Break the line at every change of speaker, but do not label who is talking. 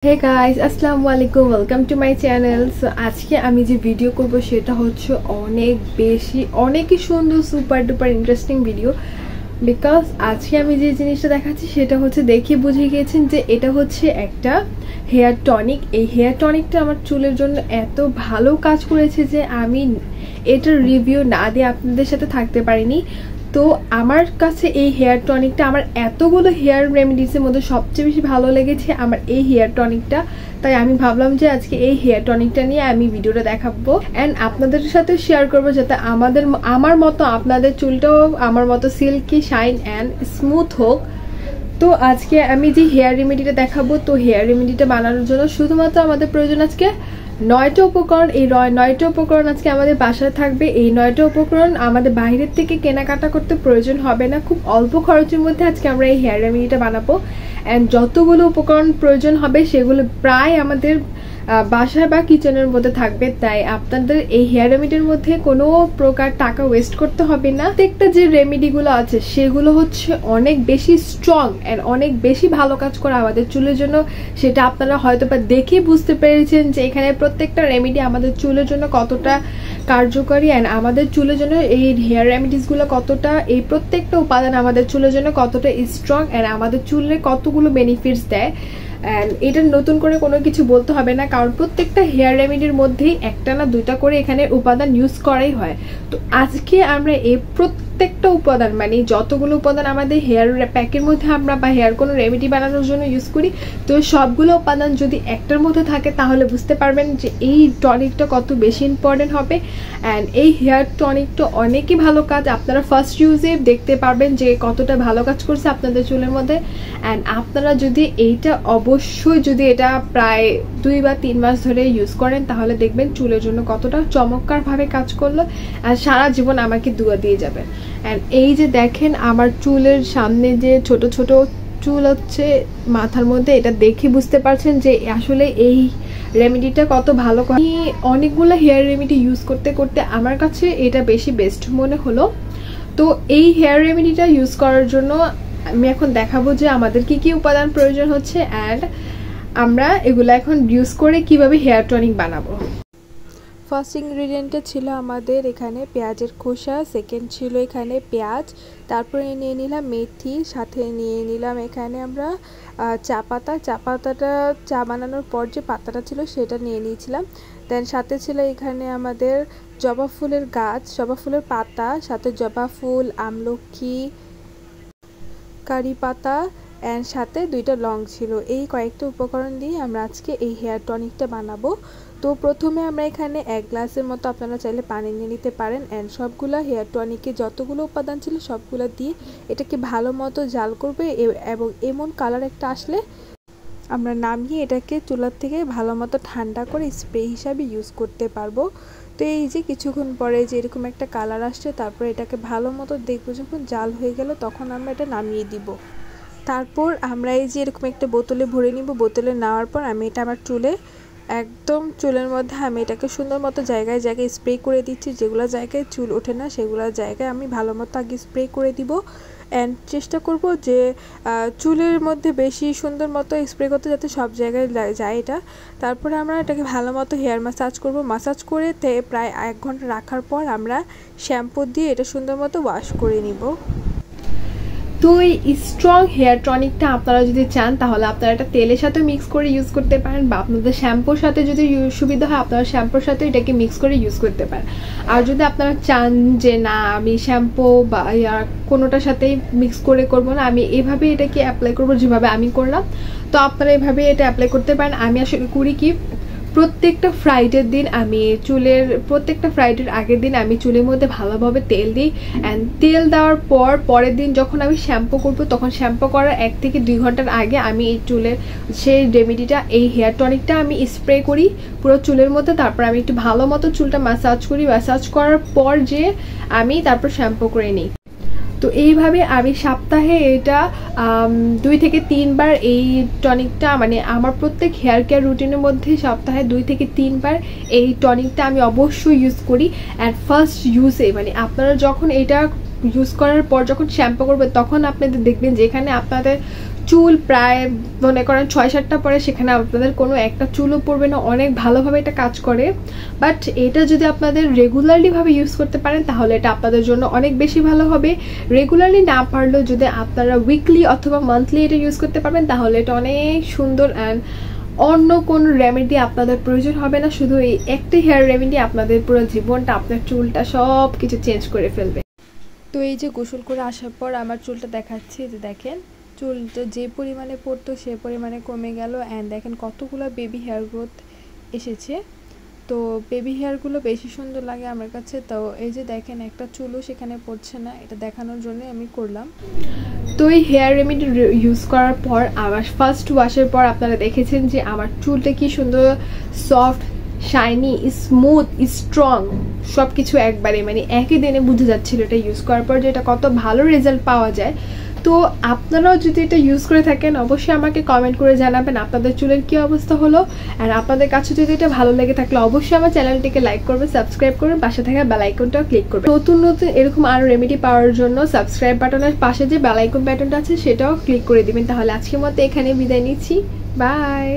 Hey guys, আসসালামু আলাইকুম, welcome to my channel. So আজকে আমি যে ভিডিও করব সেটা হচ্ছে অনেকই সুন্দর super duper interesting video. Because আজকে আমি যে জিনিসটা দেখাচ্ছি সেটা হচ্ছে দেখে বুঝে গিয়েছেন যে এটা হচ্ছে একটা হেয়ার টনিক। এই হেয়ার টনিকটা আমার চুলের জন্য এত ভালো কাজ করেছে যে আমি এটার রিভিউ না দিয়ে আপনাদের সাথে থাকতে পারিনি। তো আমার কাছে এই হেয়ার টনিকটা আমার এতগুলো হেয়ার রেমেডিসের মধ্যে সবচেয়ে বেশি ভালো লেগেছে আমার এই হেয়ার টনিকটা। তাই আমি ভাবলাম যে আজকে এই হেয়ার টনিকটা নিয়ে আমি ভিডিওটা দেখাবো অ্যান্ড আপনাদের সাথে শেয়ার করবো, যাতে আমার মতো আপনাদের চুলটাও আমার মতো সিল্কি শাইন অ্যান্ড স্মুথ হোক। তো আজকে আমি যে হেয়ার রেমেডিটা দেখাবো, তো হেয়ার রেমেডিটা বানানোর জন্য শুধুমাত্র আমাদের প্রয়োজন আজকে 9টা উপকরণ। এই 9টা উপকরণ আজকে আমাদের বাসায় থাকবে। এই 9টা উপকরণ আমাদের বাইরের থেকে কেনাকাটা করতে প্রয়োজন হবে না। খুব অল্প খরচের মধ্যে আজকে আমরা এই হেয়ার রেমেডিটা বানাবো অ্যান্ড যতগুলো উপকরণ প্রয়োজন হবে সেগুলো প্রায় আমাদের বাসায় বা কিচেনের মধ্যে থাকবে। তাই আপনাদের এই হেয়ার রেমেডির মধ্যে কোনো প্রকার টাকা ওয়েস্ট করতে হবে না। প্রত্যেকটা যে রেমেডিগুলো আছে সেগুলো হচ্ছে অনেক বেশি স্ট্রং অ্যান্ড অনেক বেশি ভালো কাজ করে আমাদের চুলের জন্য। সেটা আপনারা হয়তো বা দেখে বুঝতে পেরেছেন যে এখানে প্রত্যেকটা রেমেডি আমাদের চুলের জন্য কতটা কার্যকরী অ্যান্ড আমাদের চুলের জন্য এই হেয়ার রেমেডিসগুলো কতটা, এই প্রত্যেকটা উপাদান আমাদের চুলের জন্য কতটা স্ট্রং অ্যান্ড আমাদের চুলের কতগুলো বেনিফিটস দেয়। অ্যান্ড এটা নতুন করে কোনো কিছু বলতে হবে না, কারণ প্রত্যেকটা হেয়ার রেমেডির মধ্যেই একটা না দুইটা করে এখানে উপাদান ইউজ করাই হয়। তো আজকে আমরা এই প্রত্যেকটা উপাদান মানে যতগুলো উপাদান আমাদের হেয়ার প্যাকের মধ্যে আমরা বা হেয়ার কোনো রেমেডি বানানোর জন্য ইউজ করি, তো সবগুলো উপাদান যদি একটার মধ্যে থাকে তাহলে বুঝতে পারবেন যে এই টনিকটা কত বেশি ইম্পর্টেন্ট হবে। অ্যান্ড এই হেয়ার টনিকটা অনেকই ভালো কাজ, আপনারা ফার্স্ট ইউজে দেখতে পারবেন যে কতটা ভালো কাজ করছে আপনাদের চুলের মধ্যে। অ্যান্ড আপনারা যদি এইটা অবশ্যই যদি এটা প্রায় 2 বা 3 মাস ধরে ইউজ করেন তাহলে দেখবেন চুলের জন্য কতটা চমৎকারভাবে কাজ করলো আর সারা জীবন আমাকে দুয়া দিয়ে যাবেন। অ্যান্ড এই যে দেখেন আমার চুলের সামনে যে ছোট ছোট চুল হচ্ছে মাথার মধ্যে, এটা দেখে বুঝতে পারছেন যে আসলে এই রেমেডিটা কত ভালো। আমি অনেকগুলো হেয়ার রেমেডি ইউজ করতে করতে আমার কাছে এটা বেশি বেস্ট মনে হলো। তো এই হেয়ার রেমেডিটা ইউজ করার জন্য আমি এখন দেখাবো যে আমাদের কি কি উপাদান প্রয়োজন হচ্ছে অ্যান্ড আমরা এগুলো এখন ইউজ করে কিভাবে হেয়ার টনিক বানাবো।
ফার্স্ট ইনগ্রিডিয়েন্টটা ছিল আমাদের এখানে পেঁয়াজের খোসা, সেকেন্ড ছিল এখানে পেঁয়াজ, তারপরে নিয়ে নিলাম মেথি, সাথে নিয়ে নিলাম এখানে আমরা চা পাতাটা চা বানানোর পর যে পাতাটা ছিল সেটা নিয়ে নিয়েছিলাম। দেন সাথে ছিল এখানে আমাদের জবা ফুলের গাছ, জবা ফুলের পাতা, সাথে জবা ফুল, আমলকি, কারি পাতা অ্যান্ড সাথে 2টা লং ছিল। এই কয়েকটা উপকরণ দিয়ে আমরা আজকে এই হেয়ার টনিকটা বানাবো। তো প্রথমে আমরা এখানে 1 গ্লাসের মতো আপনারা চাইলে পানি নিয়ে নিতে পারেন অ্যান্ড সবগুলো হেয়ার টনিকে যতগুলো উপাদান ছিল সবগুলো দিয়ে এটাকে ভালো মতো জাল করবে এবং এমন কালার একটা আসলে আমরা নামিয়ে এটাকে চুলার থেকে ভালো মতো ঠান্ডা করে স্প্রে হিসাবে ইউজ করতে পারবো। তো এই যে কিছুক্ষণ পরে যে এরকম একটা কালার আসছে, তারপর এটাকে ভালো মতো দেখবো যখন জাল হয়ে গেল তখন আমরা এটা নামিয়ে দিব। তারপর আমরা এই যে এরকম একটা বোতলে ভরে নিব। বোতলে নেওয়ার পর আমি এটা আমার একদম চুলের মধ্যে আমি এটাকে সুন্দর মতো জায়গায় জায়গায় স্প্রে করে দিচ্ছি। যেগুলো জায়গায় চুল ওঠে না সেগুলো জায়গায় আমি ভালো মতো আগে স্প্রে করে দিব অ্যান্ড চেষ্টা করব যে চুলের মধ্যে বেশি সুন্দর মতো স্প্রে করতে যাতে সব জায়গায় যায় এটা। তারপরে আমরা এটাকে ভালো মতো হেয়ার ম্যাসাজ করব। ম্যাসাজ করে প্রায় 1 ঘন্টা রাখার পর আমরা শ্যাম্পু দিয়ে এটা সুন্দর মতো ওয়াশ করে নিব।
তো এই স্ট্রং হেয়ার টনিকটা আপনারা যদি চান তাহলে আপনারা এটা তেলের সাথে মিক্স করে ইউজ করতে পারেন, বা আপনাদের শ্যাম্পুর সাথে যদি সুবিধা হয় আপনারা শ্যাম্পুর সাথে এটাকে মিক্স করে ইউজ করতে পারেন। আর যদি আপনারা চান যে না আমি শ্যাম্পু বা কোনোটার সাথেই মিক্স করে করবো না, আমি এভাবে এটাকে অ্যাপ্লাই করবো যেভাবে আমি করলাম, তো আপনারা এভাবে এটা অ্যাপ্লাই করতে পারেন। আমি আসলে করি কি, প্রত্যেকটা ফ্রাইডের আগের দিন আমি চুলের মধ্যে ভালোভাবে তেল দিই অ্যান্ড তেল দেওয়ার পরের দিন যখন আমি শ্যাম্পু করবো তখন শ্যাম্পু করার 1 থেকে 2 ঘন্টার আগে আমি এই চুলের সেই রেমেডিটা এই হেয়ার টনিকটা আমি স্প্রে করি পুরো চুলের মধ্যে। তারপর আমি একটু ভালো মতো চুলটা ম্যাসাজ করি, ম্যাসাজ করার পর যে আমি তারপর শ্যাম্পু করে নিই। তো এইভাবে আমি সপ্তাহে এটা 2 থেকে 3 বার এই টনিকটা মানে আমার প্রত্যেক হেয়ার কেয়ার রুটিনের মধ্যে সপ্তাহে 2 থেকে 3 বার এই টনিকটা আমি অবশ্যই ইউজ করি। অ্যাট ফার্স্ট ইউজে মানে আপনারা যখন এটা ইউজ করার পর যখন শ্যাম্পু করবে তখন আপনাদের দেখবেন যেখানে আপনাদের চুল প্রায় মনে করেন 6-7টা পরে সেখানে আপনাদের কোনো একটা চুলও পড়বে না, অনেক ভালোভাবে এটা কাজ করে। বাট এটা যদি আপনাদের রেগুলারলিভাবে ইউজ করতে পারেন তাহলে এটা আপনাদের জন্য অনেক বেশি ভালো হবে। রেগুলারলি না পারলেও যদি আপনারা উইকলি অথবা মান্থলি এটা ইউজ করতে পারবেন তাহলে এটা অনেক সুন্দর। অ্যান্ড অন্য কোনো রেমেডি আপনাদের প্রয়োজন হবে না, শুধু এই একটি হেয়ার রেমেডি আপনাদের পুরো জীবনটা, আপনার চুলটা সব কিছু চেঞ্জ করে ফেলবে।
তো এই যে গোসল করে আসার পর আমার চুলটা দেখাচ্ছি, যে দেখেন চুলটা যে পরিমাণে পড়তো সে পরিমাণে কমে গেল। অ্যান্ড দেখেন কতগুলো বেবি হেয়ার গ্রোথ এসেছে। তো বেবি হেয়ারগুলো বেশি সুন্দর লাগে আমার কাছে। তো এই যে দেখেন একটা চুলও সেখানে পড়ছে না, এটা দেখানোর জন্য আমি করলাম।
তো এই হেয়ার রেমেডি ইউজ করার পর আমার ফার্স্ট ওয়াশের পর আপনারা দেখেছেন যে আমার চুলটা কি সুন্দর সফট, শাইনি, স্মুথ, স্ট্রং, সব কিছু একবারে মানে একই দিনে বুঝে যাচ্ছিল এটা ইউজ করার পর যে এটা কত ভালো রেজাল্ট পাওয়া যায়। তো আপনারাও যদি এটা ইউজ করে থাকেন অবশ্যই আমাকে কমেন্ট করে জানাবেন আপনাদের চুলের কি অবস্থা হলো। আর আপনাদের কাছে যদি এটা ভালো লেগে থাকলে অবশ্যই আমার চ্যানেলটিকে লাইক করবেন, সাবস্ক্রাইব করবেন, পাশে থাকা বেল আইকনটাও ক্লিক করবেন। নতুন নতুন এরকম আরও রেমেডি পাওয়ার জন্য সাবস্ক্রাইব বাটনের পাশে যে বেল আইকন বাটনটা আছে সেটাও ক্লিক করে দিবেন। তাহলে আজকের মতো এখানে বিদায় নিচ্ছি, বাই।